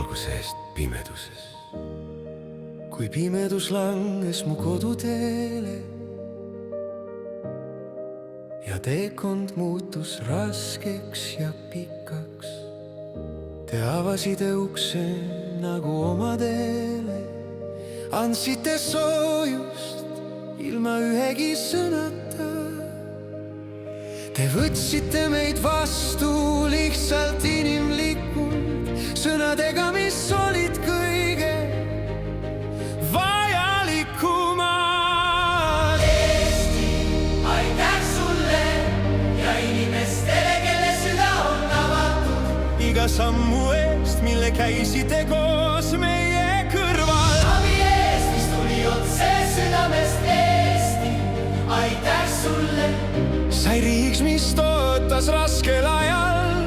valguse eest pimeduses. kui pimedus langes mu koduteele ja teekond muutus raskeks ja pikaks, te avasite ukse nagu omadele, andsite soojust ilma ühegi sõnata. Te võtsite meid vastu lihtsalt inimlikult, sõnadega, mis olid kõige vajalikumad. Eesti, aitäh sulle ja inimestele, kelle süda on avatud. Iga sammu eest, mille käisite koos meie kõrval. Abi eest, mis tuli otse südamest. Eesti, aitäh sulle. Sai riigs, mis tootas raskel ajal.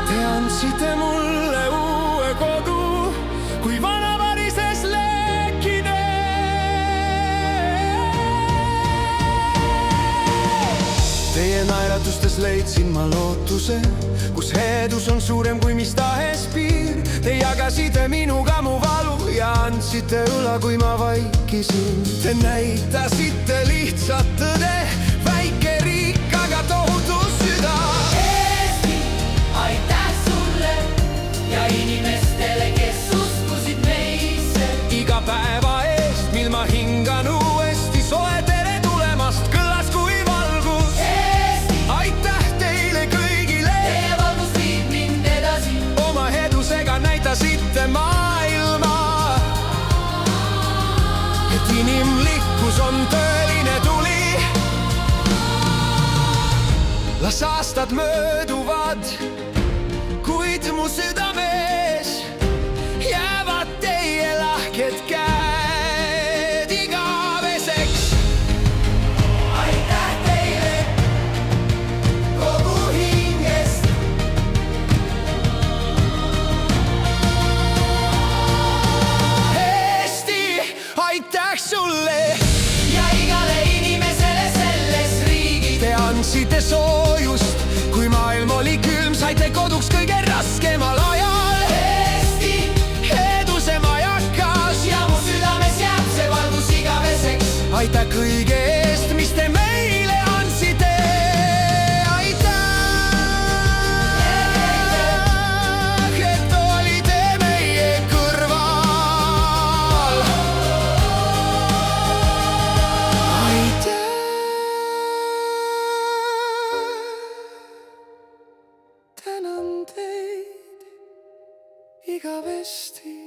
Te andsite mulle uue kodu, kui vana varises lekkides. Teie naeratustes leidsin ma lootuse, kus heedus on suurem kui mis tahes piir. Te jagasite minuga mu valu ja andsite õla, kui ma vaikisin. Te näitasite lihtsat tõde, väike riik, aga tohutu süda. Eesti, aitäh sulle ja inimestele, kes uskusid meisse. Iga päeva eest, mil ma hingan uuesti, soe tere tulemast kõlas kui valgus. Eesti, aitäh teile kõigile. teie valgus viib mind edasi. Oma hedusega näitasite maailma, et inimlikkus on tõeline tuli. Las aastad mööduvad, kuid mu südames jäävad teie lahked käed igaveseks. Aitäh teile kogu hingest. Eesti, aitäh sulle. Ja igale inimesele selles riigis. Te andsite soojust, kui maailm oli külm, saite koduks kõige raskemal ajal. Eesti, Heduse majakas ja mu südames jääb see valgus igaveseks. aitäh kõige eest, mis te meile andsite. Aitäh, et olite meie kõrval. Aitäh, tänan teid igavesti.